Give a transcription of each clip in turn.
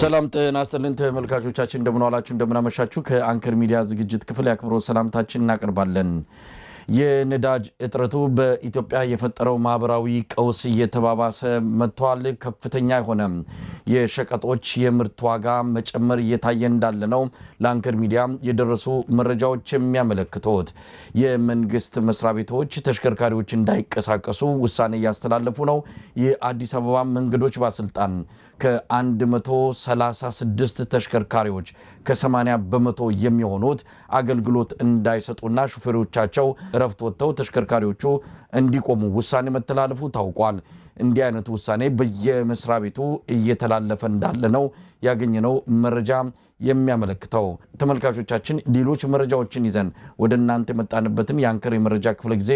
ሰላም ጤና ይስጥልን ተመልካቾቻችን እንደምን ዋላችሁ እንደምን አመሻችሁ ከአንከር ሚዲያ ዝግጅት ክፍል ያክብሮት ሰላምታችን እናቀርባለን። የነዳጅ እጥረቱ በኢትዮጵያ የፈጠረው ማህበራዊ ቀውስ እየተባባሰ መጥቷል። ከፍተኛ የሆነ የሸቀጦች የምርት ዋጋ መጨመር እየታየ እንዳለ ነው ለአንከር ሚዲያ የደረሱ መረጃዎች የሚያመለክቱት። የመንግስት መስሪያ ቤቶች ተሽከርካሪዎች እንዳይቀሳቀሱ ውሳኔ እያስተላለፉ ነው። የአዲስ አበባ መንገዶች ባለስልጣን ከ136 ተሽከርካሪዎች ከ80 በመቶ የሚሆኑት አገልግሎት እንዳይሰጡና ሹፌሮቻቸው ረፍት ወጥተው ተሽከርካሪዎቹ እንዲቆሙ ውሳኔ መተላለፉ ታውቋል። እንዲህ አይነት ውሳኔ በየመስሪያ ቤቱ እየተላለፈ እንዳለ ነው ያገኘነው መረጃ የሚያመለክተው። ተመልካቾቻችን ሌሎች መረጃዎችን ይዘን ወደ እናንተ መጣንበትን የአንከር የመረጃ ክፍለ ጊዜ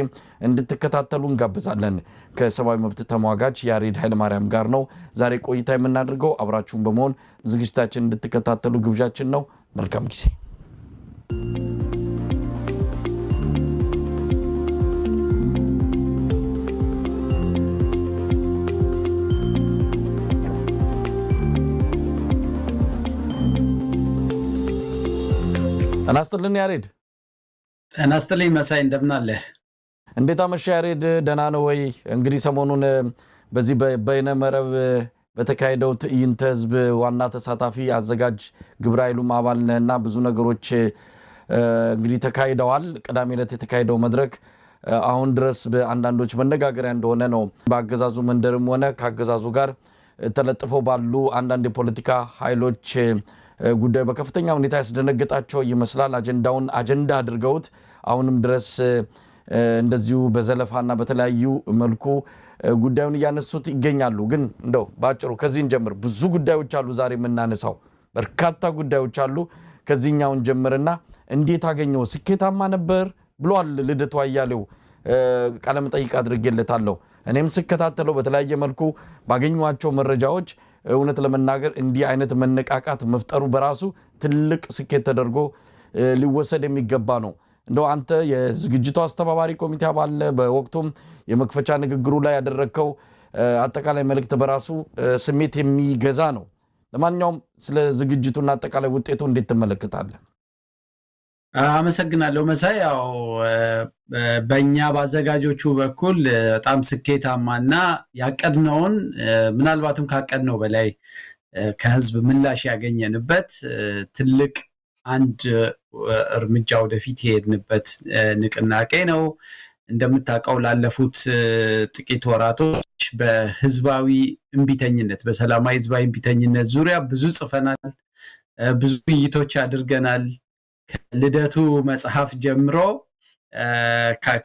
እንድትከታተሉ እንጋብዛለን። ከሰብአዊ መብት ተሟጋች ያሬድ ኃይለማርያም ጋር ነው ዛሬ ቆይታ የምናደርገው። አብራችሁን በመሆን ዝግጅታችን እንድትከታተሉ ግብዣችን ነው። መልካም ጊዜ። እናስተልን ያሬድ። እናስተልኝ መሳይ እንደምን አለ? እንዴት አመሸህ ያሬድ? ደህና ነው ወይ? እንግዲህ ሰሞኑን በዚህ በይነ መረብ በተካሄደው ትዕይንተ ህዝብ ዋና ተሳታፊ አዘጋጅ ግብረ ኃይሉም አባል ነህና ብዙ ነገሮች እንግዲህ ተካሂደዋል። ቅዳሜ ዕለት የተካሄደው መድረክ አሁን ድረስ በአንዳንዶች መነጋገሪያ እንደሆነ ነው። በአገዛዙ መንደርም ሆነ ከአገዛዙ ጋር ተለጥፈው ባሉ አንዳንድ የፖለቲካ ኃይሎች ጉዳይ በከፍተኛ ሁኔታ ያስደነገጣቸው ይመስላል። አጀንዳውን አጀንዳ አድርገውት አሁንም ድረስ እንደዚሁ በዘለፋና በተለያዩ መልኩ ጉዳዩን እያነሱት ይገኛሉ። ግን እንደው ባጭሩ ከዚህን ጀምር። ብዙ ጉዳዮች አሉ ዛሬ የምናነሳው በርካታ ጉዳዮች አሉ። ከዚህኛውን ጀምርና እንዴት አገኘው? ስኬታማ ነበር ብሏል ልደቱ አያሌው። ቃለ መጠይቅ አድርጌለታለሁ። እኔም ስከታተለው በተለያየ መልኩ ባገኘኋቸው መረጃዎች እውነት ለመናገር እንዲህ አይነት መነቃቃት መፍጠሩ በራሱ ትልቅ ስኬት ተደርጎ ሊወሰድ የሚገባ ነው። እንደው አንተ የዝግጅቱ አስተባባሪ ኮሚቴ አባል በወቅቱም የመክፈቻ ንግግሩ ላይ ያደረከው አጠቃላይ መልእክት በራሱ ስሜት የሚገዛ ነው። ለማንኛውም ስለ ዝግጅቱና አጠቃላይ ውጤቱ እንዴት ትመለከታለህ? አመሰግናለሁ መሳይ። ያው በእኛ ባዘጋጆቹ በኩል በጣም ስኬታማና ያቀድነውን ምናልባትም ካቀድነው በላይ ከህዝብ ምላሽ ያገኘንበት ትልቅ አንድ እርምጃ ወደፊት የሄድንበት ንቅናቄ ነው። እንደምታውቀው ላለፉት ጥቂት ወራቶች በህዝባዊ እምቢተኝነት በሰላማዊ ህዝባዊ እምቢተኝነት ዙሪያ ብዙ ጽፈናል፣ ብዙ ውይይቶች አድርገናል። ከልደቱ መጽሐፍ ጀምሮ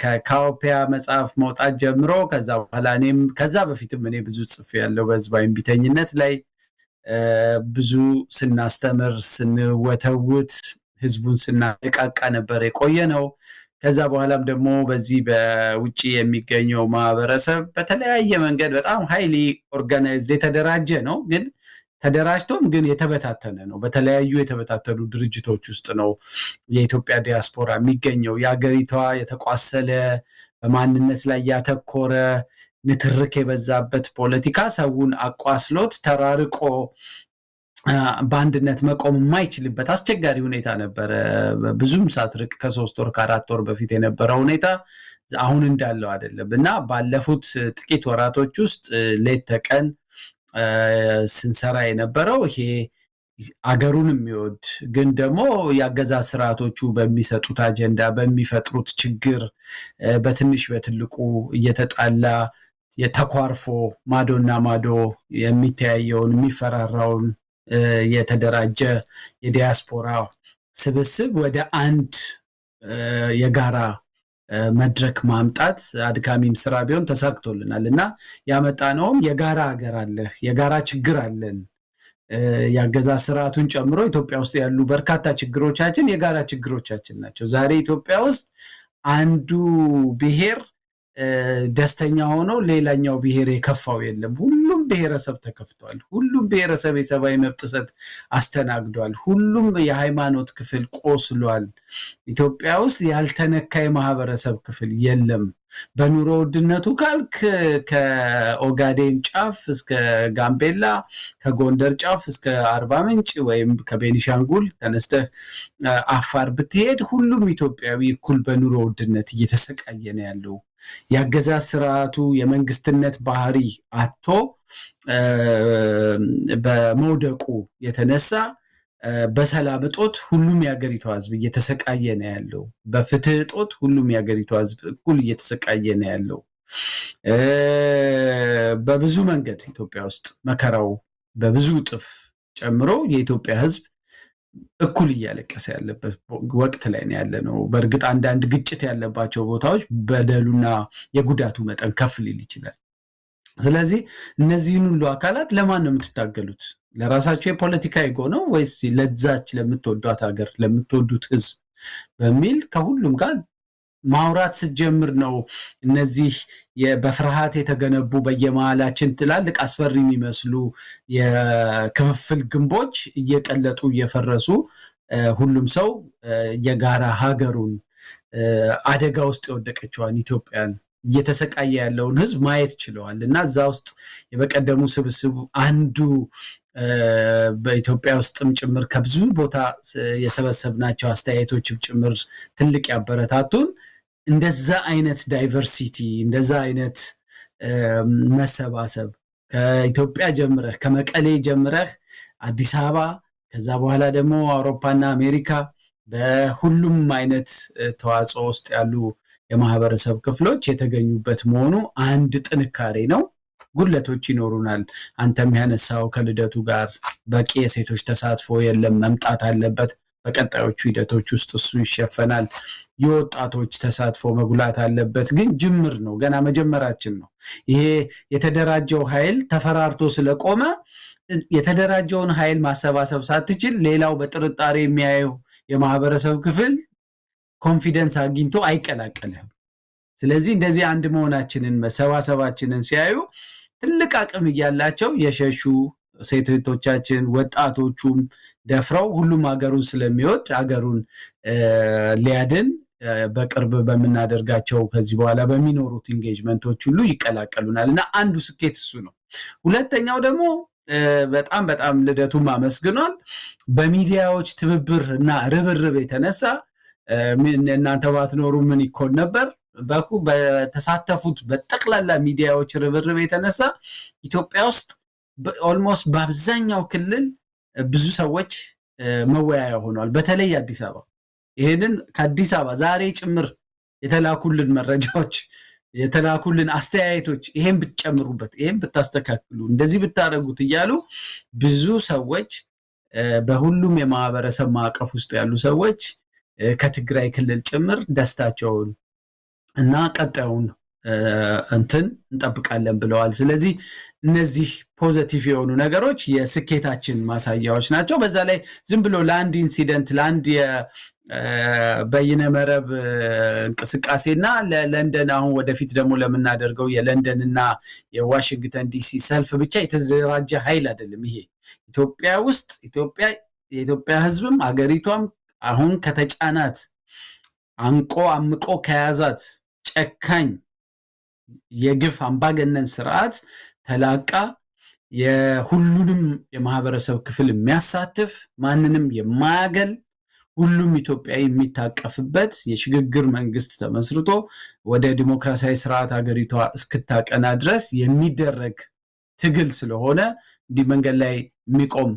ከካውፒያ መጽሐፍ መውጣት ጀምሮ ከዛ በኋላ እኔም ከዛ በፊትም እኔ ብዙ ጽፍ ያለው በህዝባዊ እምቢተኝነት ላይ ብዙ ስናስተምር ስንወተውት ህዝቡን ስናነቃቃ ነበር የቆየ ነው። ከዛ በኋላም ደግሞ በዚህ በውጪ የሚገኘው ማህበረሰብ በተለያየ መንገድ በጣም ሃይሊ ኦርጋናይዝድ የተደራጀ ነው። ግን ተደራጅቶም ግን የተበታተነ ነው። በተለያዩ የተበታተኑ ድርጅቶች ውስጥ ነው የኢትዮጵያ ዲያስፖራ የሚገኘው። የሀገሪቷ የተቋሰለ በማንነት ላይ ያተኮረ ንትርክ የበዛበት ፖለቲካ ሰውን አቋስሎት ተራርቆ በአንድነት መቆም የማይችልበት አስቸጋሪ ሁኔታ ነበረ። ብዙም ሳትርቅ ከ3 ወር ከ4 ወር በፊት የነበረው ሁኔታ አሁን እንዳለው አይደለም እና ባለፉት ጥቂት ወራቶች ውስጥ ሌት ተቀን ስንሰራ የነበረው ይሄ አገሩን የሚወድ ግን ደግሞ የአገዛዝ ስርዓቶቹ በሚሰጡት አጀንዳ በሚፈጥሩት ችግር በትንሽ በትልቁ እየተጣላ የተኳርፎ ማዶና ማዶ የሚተያየውን የሚፈራራውን የተደራጀ የዲያስፖራ ስብስብ ወደ አንድ የጋራ መድረክ ማምጣት አድካሚም ስራ ቢሆን ተሳክቶልናል እና ያመጣነውም የጋራ ሀገር አለ፣ የጋራ ችግር አለን። የአገዛዝ ስርዓቱን ጨምሮ ኢትዮጵያ ውስጥ ያሉ በርካታ ችግሮቻችን የጋራ ችግሮቻችን ናቸው። ዛሬ ኢትዮጵያ ውስጥ አንዱ ብሔር ደስተኛ ሆኖ ሌላኛው ብሔር የከፋው የለም። ሁሉም ብሔረሰብ ተከፍቷል። ሁሉም ብሔረሰብ የሰብአዊ መብት ጥሰት አስተናግዷል። ሁሉም የሃይማኖት ክፍል ቆስሏል። ኢትዮጵያ ውስጥ ያልተነካ የማህበረሰብ ክፍል የለም። በኑሮ ውድነቱ ካልክ ከኦጋዴን ጫፍ እስከ ጋምቤላ፣ ከጎንደር ጫፍ እስከ አርባ ምንጭ ወይም ከቤኒሻንጉል ተነስተህ አፋር ብትሄድ ሁሉም ኢትዮጵያዊ እኩል በኑሮ ውድነት እየተሰቃየ ነው ያለው። የአገዛዝ ስርዓቱ የመንግስትነት ባህሪ አጥቶ በመውደቁ የተነሳ በሰላም እጦት ሁሉም የሀገሪቷ ህዝብ እየተሰቃየ ነው ያለው። በፍትህ እጦት ሁሉም የሀገሪቷ ህዝብ እኩል እየተሰቃየ ነው ያለው። በብዙ መንገድ ኢትዮጵያ ውስጥ መከራው በብዙ እጥፍ ጨምሮ የኢትዮጵያ ህዝብ እኩል እያለቀሰ ያለበት ወቅት ላይ ነው ያለ ነው። በእርግጥ አንዳንድ ግጭት ያለባቸው ቦታዎች በደሉና የጉዳቱ መጠን ከፍ ሊል ይችላል። ስለዚህ እነዚህን ሁሉ አካላት ለማን ነው የምትታገሉት? ለራሳቸው የፖለቲካ ኢጎ ነው ወይስ ለዛች ለምትወዷት ሀገር ለምትወዱት ህዝብ በሚል ከሁሉም ጋር ማውራት ስትጀምር ነው እነዚህ በፍርሃት የተገነቡ በየመሃላችን ትላልቅ አስፈሪ የሚመስሉ የክፍፍል ግንቦች እየቀለጡ እየፈረሱ ሁሉም ሰው የጋራ ሀገሩን አደጋ ውስጥ የወደቀችዋን ኢትዮጵያን እየተሰቃየ ያለውን ህዝብ ማየት ችለዋል። እና እዛ ውስጥ የበቀደሙ ስብስቡ አንዱ በኢትዮጵያ ውስጥም ጭምር ከብዙ ቦታ የሰበሰብናቸው አስተያየቶችም ጭምር ትልቅ ያበረታቱን እንደዛ አይነት ዳይቨርሲቲ፣ እንደዛ አይነት መሰባሰብ ከኢትዮጵያ ጀምረህ ከመቀሌ ጀምረህ አዲስ አበባ ከዛ በኋላ ደግሞ አውሮፓና አሜሪካ በሁሉም አይነት ተዋጽኦ ውስጥ ያሉ የማህበረሰብ ክፍሎች የተገኙበት መሆኑ አንድ ጥንካሬ ነው። ጉድለቶች ይኖሩናል። አንተም ያነሳው ከልደቱ ጋር በቂ የሴቶች ተሳትፎ የለም፣ መምጣት አለበት። በቀጣዮቹ ሂደቶች ውስጥ እሱ ይሸፈናል። የወጣቶች ተሳትፎ መጉላት አለበት። ግን ጅምር ነው፣ ገና መጀመራችን ነው። ይሄ የተደራጀው ኃይል ተፈራርቶ ስለቆመ የተደራጀውን ኃይል ማሰባሰብ ሳትችል ሌላው በጥርጣሬ የሚያየው የማህበረሰብ ክፍል ኮንፊደንስ አግኝቶ አይቀላቀልህም። ስለዚህ እንደዚህ አንድ መሆናችንን መሰባሰባችንን ሲያዩ ትልቅ አቅም እያላቸው የሸሹ ሴቶቻችን ወጣቶቹም ደፍረው ሁሉም ሀገሩን ስለሚወድ ሀገሩን ሊያድን በቅርብ በምናደርጋቸው ከዚህ በኋላ በሚኖሩት ኢንጌጅመንቶች ሁሉ ይቀላቀሉናል እና አንዱ ስኬት እሱ ነው። ሁለተኛው ደግሞ በጣም በጣም ልደቱም አመስግኗል። በሚዲያዎች ትብብር እና ርብርብ የተነሳ እናንተ ባትኖሩ ምን ይኮን ነበር? በተሳተፉት በጠቅላላ ሚዲያዎች ርብርብ የተነሳ ኢትዮጵያ ውስጥ ኦልሞስት በአብዛኛው ክልል ብዙ ሰዎች መወያያ ሆኗል። በተለይ አዲስ አበባ ይሄንን ከአዲስ አበባ ዛሬ ጭምር የተላኩልን መረጃዎች የተላኩልን አስተያየቶች ይሄን ብትጨምሩበት፣ ይሄን ብታስተካክሉ፣ እንደዚህ ብታደርጉት እያሉ ብዙ ሰዎች በሁሉም የማህበረሰብ ማዕቀፍ ውስጥ ያሉ ሰዎች ከትግራይ ክልል ጭምር ደስታቸውን እና ቀጣዩን እንትን እንጠብቃለን ብለዋል። ስለዚህ እነዚህ ፖዘቲቭ የሆኑ ነገሮች የስኬታችን ማሳያዎች ናቸው። በዛ ላይ ዝም ብሎ ለአንድ ኢንሲደንት ለአንድ በይነመረብ እንቅስቃሴና ለለንደን አሁን ወደፊት ደግሞ ለምናደርገው የለንደን እና የዋሽንግተን ዲሲ ሰልፍ ብቻ የተደራጀ ኃይል አይደለም። ይሄ ኢትዮጵያ ውስጥ የኢትዮጵያ ህዝብም አገሪቷም አሁን ከተጫናት አንቆ አምቆ ከያዛት ጨካኝ የግፍ አምባገነን ስርዓት ተላቃ የሁሉንም የማህበረሰብ ክፍል የሚያሳትፍ ማንንም የማያገል ሁሉም ኢትዮጵያዊ የሚታቀፍበት የሽግግር መንግስት ተመስርቶ ወደ ዲሞክራሲያዊ ስርዓት ሀገሪቷ እስክታቀና ድረስ የሚደረግ ትግል ስለሆነ እንዲህ መንገድ ላይ የሚቆም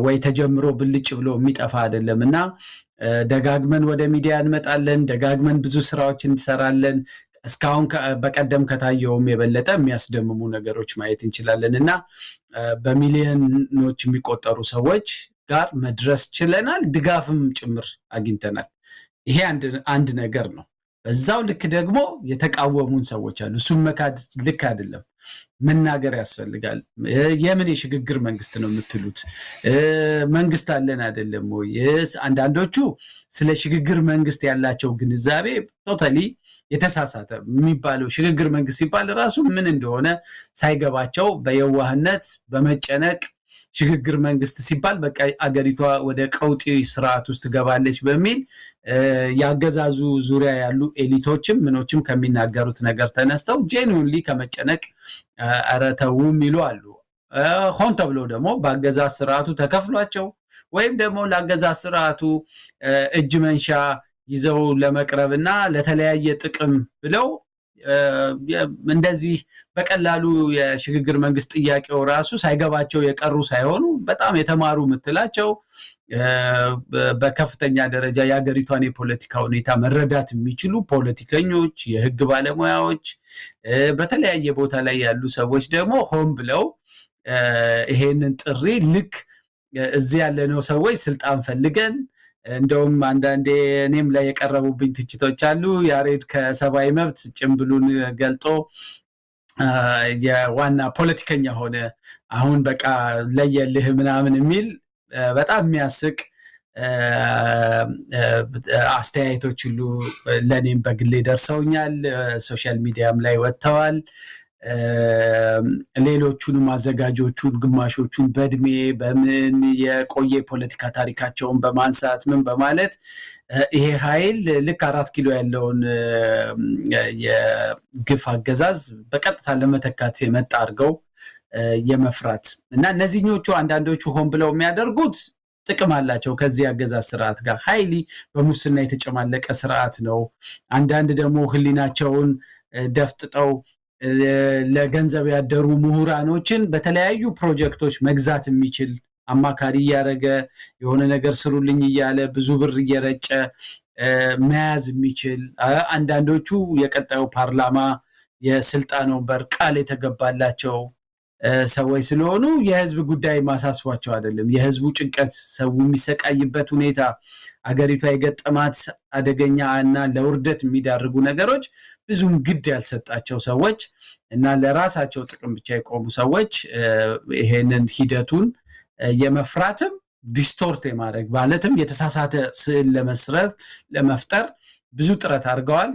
ወይ ተጀምሮ ብልጭ ብሎ የሚጠፋ አይደለም እና ደጋግመን ወደ ሚዲያ እንመጣለን። ደጋግመን ብዙ ስራዎችን እንሰራለን። እስካሁን በቀደም ከታየውም የበለጠ የሚያስደምሙ ነገሮች ማየት እንችላለን እና በሚሊዮኖች የሚቆጠሩ ሰዎች ጋር መድረስ ችለናል። ድጋፍም ጭምር አግኝተናል። ይሄ አንድ ነገር ነው። በዛው ልክ ደግሞ የተቃወሙን ሰዎች አሉ። እሱም መካድ ልክ አይደለም፣ መናገር ያስፈልጋል። የምን የሽግግር መንግስት ነው የምትሉት? መንግስት አለን አይደለም ወይ? አንዳንዶቹ ስለ ሽግግር መንግስት ያላቸው ግንዛቤ ቶታሊ የተሳሳተ የሚባለው ሽግግር መንግስት ሲባል ራሱ ምን እንደሆነ ሳይገባቸው በየዋህነት በመጨነቅ ሽግግር መንግስት ሲባል በቃ አገሪቷ ወደ ቀውጢ ስርዓት ውስጥ ገባለች በሚል ያገዛዙ ዙሪያ ያሉ ኤሊቶችም ምኖችም ከሚናገሩት ነገር ተነስተው ጄኑዊንሊ ከመጨነቅ ኧረ ተው የሚሉ አሉ። ሆን ተብሎ ደግሞ በአገዛዝ ስርዓቱ ተከፍሏቸው ወይም ደግሞ ለአገዛዝ ስርዓቱ እጅ መንሻ ይዘው ለመቅረብና ለተለያየ ጥቅም ብለው እንደዚህ በቀላሉ የሽግግር መንግስት ጥያቄው ራሱ ሳይገባቸው የቀሩ ሳይሆኑ በጣም የተማሩ ምትላቸው በከፍተኛ ደረጃ የሀገሪቷን የፖለቲካ ሁኔታ መረዳት የሚችሉ ፖለቲከኞች፣ የህግ ባለሙያዎች፣ በተለያየ ቦታ ላይ ያሉ ሰዎች ደግሞ ሆን ብለው ይሄንን ጥሪ ልክ እዚህ ያለነው ሰዎች ስልጣን ፈልገን እንደውም አንዳንዴ እኔም ላይ የቀረቡብኝ ትችቶች አሉ። ያሬድ ከሰብአዊ መብት ጭምብሉን ገልጦ የዋና ፖለቲከኛ ሆነ አሁን በቃ ለየልህ ምናምን የሚል በጣም የሚያስቅ አስተያየቶች ሁሉ ለኔም በግሌ ደርሰውኛል። ሶሻል ሚዲያም ላይ ወጥተዋል። ሌሎቹንም አዘጋጆቹን ግማሾቹን በእድሜ በምን የቆየ ፖለቲካ ታሪካቸውን በማንሳት ምን በማለት ይሄ ኃይል ልክ 4 ኪሎ ያለውን የግፍ አገዛዝ በቀጥታ ለመተካት የመጣ አድርገው የመፍራት እና እነዚህኞቹ አንዳንዶቹ ሆን ብለው የሚያደርጉት ጥቅም አላቸው ከዚህ አገዛዝ ስርዓት ጋር። ኃይሊ በሙስና የተጨማለቀ ስርዓት ነው። አንዳንድ ደግሞ ህሊናቸውን ደፍጥጠው ለገንዘብ ያደሩ ምሁራኖችን በተለያዩ ፕሮጀክቶች መግዛት የሚችል አማካሪ እያደረገ የሆነ ነገር ስሩልኝ እያለ ብዙ ብር እየረጨ መያዝ የሚችል አንዳንዶቹ የቀጣዩ ፓርላማ የስልጣን ወንበር ቃል የተገባላቸው ሰዎች ስለሆኑ የህዝብ ጉዳይ ማሳስቧቸው አይደለም። የህዝቡ ጭንቀት፣ ሰው የሚሰቃይበት ሁኔታ፣ አገሪቷ የገጠማት አደገኛ እና ለውርደት የሚዳርጉ ነገሮች ብዙም ግድ ያልሰጣቸው ሰዎች እና ለራሳቸው ጥቅም ብቻ የቆሙ ሰዎች ይሄንን ሂደቱን የመፍራትም ዲስቶርት የማድረግ ማለትም የተሳሳተ ስዕል ለመስረት ለመፍጠር ብዙ ጥረት አድርገዋል።